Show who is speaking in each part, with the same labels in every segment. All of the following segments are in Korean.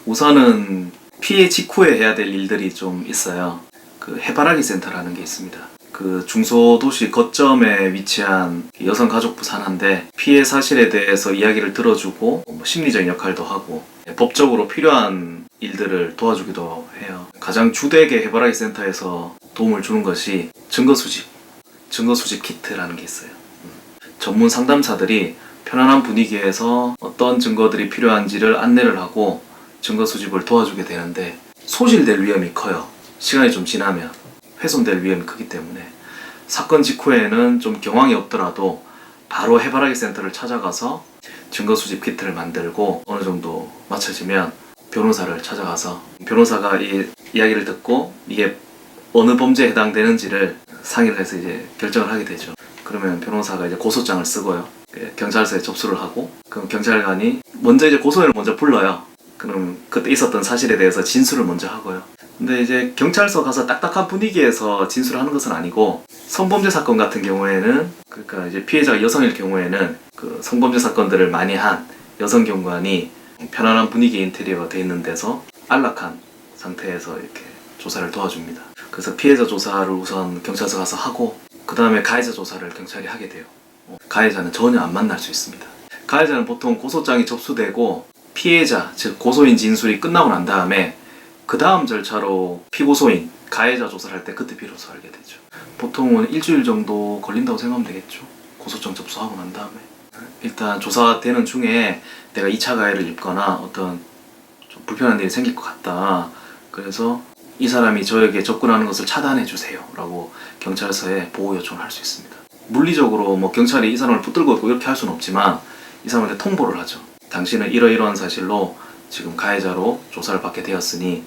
Speaker 1: 우선은 피해 직후에 해야 될 일들이 좀 있어요. 그 해바라기 센터라는 게 있습니다. 그 중소도시 거점에 위치한 여성가족부 산하인데 피해 사실에 대해서 이야기를 들어주고 심리적인 역할도 하고 법적으로 필요한 일들을 도와주기도 해요. 가장 주되게 해바라기 센터에서 도움을 주는 것이 증거 수집 키트라는 게 있어요. 전문 상담사들이 편안한 분위기에서 어떤 증거들이 필요한지를 안내를 하고 증거 수집을 도와주게 되는데 소실될 위험이 커요. 시간이 좀 지나면 훼손될 위험이 크기 때문에 사건 직후에는 좀 경황이 없더라도 바로 해바라기 센터를 찾아가서 증거 수집 키트를 만들고 어느 정도 맞춰지면 변호사를 찾아가서 변호사가 이 이야기를 듣고 이게 어느 범죄에 해당되는지를 상의를 해서 이제 결정을 하게 되죠. 그러면 변호사가 이제 고소장을 쓰고요. 경찰서에 접수를 하고 그럼 경찰관이 먼저 이제 고소인을 먼저 불러요. 그럼 그때 있었던 사실에 대해서 진술을 먼저 하고요. 근데 이제 경찰서 가서 딱딱한 분위기에서 진술을 하는 것은 아니고 성범죄 사건 같은 경우에는 그러니까 이제 피해자가 여성일 경우에는 그 성범죄 사건들을 많이 한 여성 경관이 편안한 분위기의 인테리어가 돼 있는 데서 안락한 상태에서 이렇게 조사를 도와줍니다. 그래서 피해자 조사를 우선 경찰서 가서 하고 그 다음에 가해자 조사를 경찰이 하게 돼요. 가해자는 전혀 안 만날 수 있습니다. 가해자는 보통 고소장이 접수되고 피해자, 즉 고소인 진술이 끝나고 난 다음에 그 다음 절차로 피고소인, 가해자 조사를 할 때 그때 비로소 알게 되죠. 보통은 일주일 정도 걸린다고 생각하면 되겠죠. 고소장 접수하고 난 다음에. 일단 조사되는 중에 내가 2차 가해를 입거나 어떤 좀 불편한 일이 생길 것 같다. 그래서 이 사람이 저에게 접근하는 것을 차단해 주세요 라고 경찰서에 보호 요청을 할 수 있습니다. 물리적으로 뭐 경찰이 이 사람을 붙들고 있고 이렇게 할 수는 없지만 이 사람한테 통보를 하죠. 당신은 이러이러한 사실로 지금 가해자로 조사를 받게 되었으니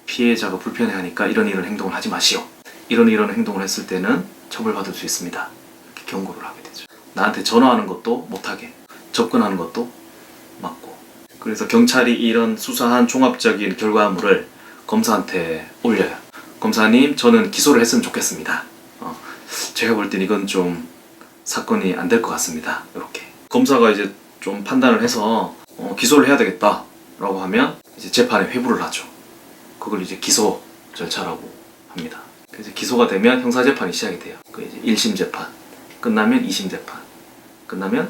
Speaker 1: 피해자가 불편해하니까 이런 행동을 하지 마시오. 이런 행동을 했을 때는 처벌받을 수 있습니다. 이렇게 경고를 하게 되죠. 나한테 전화하는 것도 못하게, 접근하는 것도 막고. 그래서 경찰이 이런 수사한 종합적인 결과물을 검사한테 올려요. 검사님, 저는 기소를 했으면 좋겠습니다. 제가 볼 땐 이건 좀 사건이 안 될 것 같습니다. 이렇게 검사가 이제 좀 판단을 해서 기소를 해야 되겠다 라고 하면 이제 재판에 회부를 하죠. 그걸 이제 기소 절차라고 합니다. 그래서 기소가 되면 형사재판이 시작이 돼요. 그 이제 1심 재판 끝나면 2심 재판 끝나면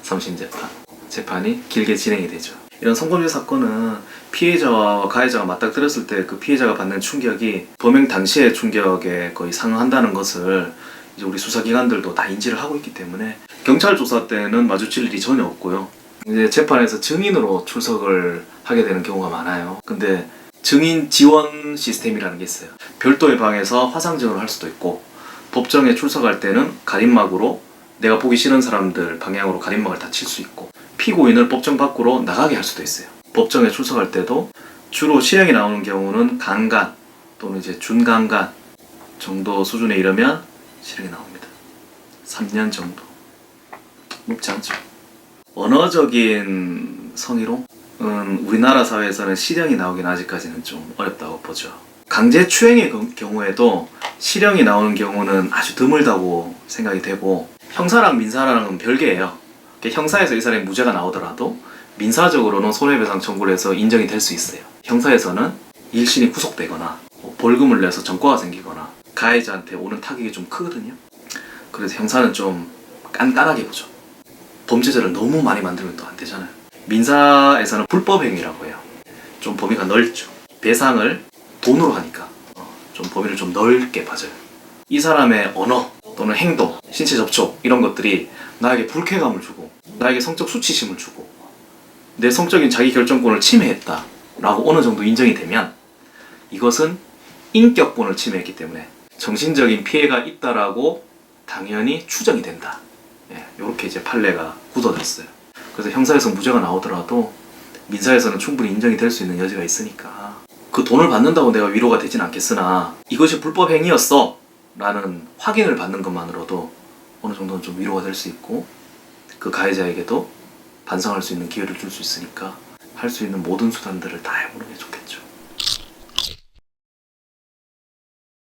Speaker 1: 3심 재판 재판이 길게 진행이 되죠. 이런 성범죄 사건은 피해자와 가해자가 맞닥뜨렸을 때 그 피해자가 받는 충격이 범행 당시의 충격에 거의 상응한다는 것을 이제 우리 수사기관들도 다 인지를 하고 있기 때문에 경찰 조사 때는 마주칠 일이 전혀 없고요. 이제 재판에서 증인으로 출석을 하게 되는 경우가 많아요. 근데 증인 지원 시스템이라는 게 있어요. 별도의 방에서 화상 증언을 할 수도 있고 법정에 출석할 때는 가림막으로 내가 보기 싫은 사람들 방향으로 가림막을 다 칠 수 있고 피고인을 법정 밖으로 나가게 할 수도 있어요. 법정에 출석할 때도 주로 실형이 나오는 경우는 강간 또는 이제 준강간 정도 수준에 이르면 실형이 나옵니다. 3년 정도. 높지 않죠. 언어적인 성희롱은 우리나라 사회에서는 실형이 나오긴 아직까지는 좀 어렵다고 보죠. 강제추행의 경우에도 실형이 나오는 경우는 아주 드물다고 생각이 되고 형사랑 민사랑은 별개예요. 형사에서 이 사람이 무죄가 나오더라도 민사적으로는 손해배상 청구를 해서 인정이 될 수 있어요. 형사에서는 일신이 구속되거나 벌금을 내서 전과가 생기거나 가해자한테 오는 타격이 좀 크거든요. 그래서 형사는 좀 깐깐하게 보죠. 범죄자를 너무 많이 만들면 또 안 되잖아요. 민사에서는 불법행위라고 해요. 좀 범위가 넓죠. 배상을 돈으로 하니까 좀 범위를 좀 넓게 봐줘요. 이 사람의 언어 또는 행동, 신체 접촉 이런 것들이 나에게 불쾌감을 주고 나에게 성적 수치심을 주고 내 성적인 자기 결정권을 침해했다 라고 어느 정도 인정이 되면 이것은 인격권을 침해했기 때문에 정신적인 피해가 있다라고 당연히 추정이 된다. 이렇게 이제 판례가 굳어졌어요. 그래서 형사에서 무죄가 나오더라도 민사에서는 충분히 인정이 될 수 있는 여지가 있으니까 그 돈을 받는다고 내가 위로가 되진 않겠으나 이것이 불법 행위였어 라는 확인을 받는 것만으로도 어느 정도는 좀 위로가 될 수 있고 그 가해자에게도 반성할 수 있는 기회를 줄 수 있으니까 할 수 있는 모든 수단들을 다 해보는 게 좋겠죠.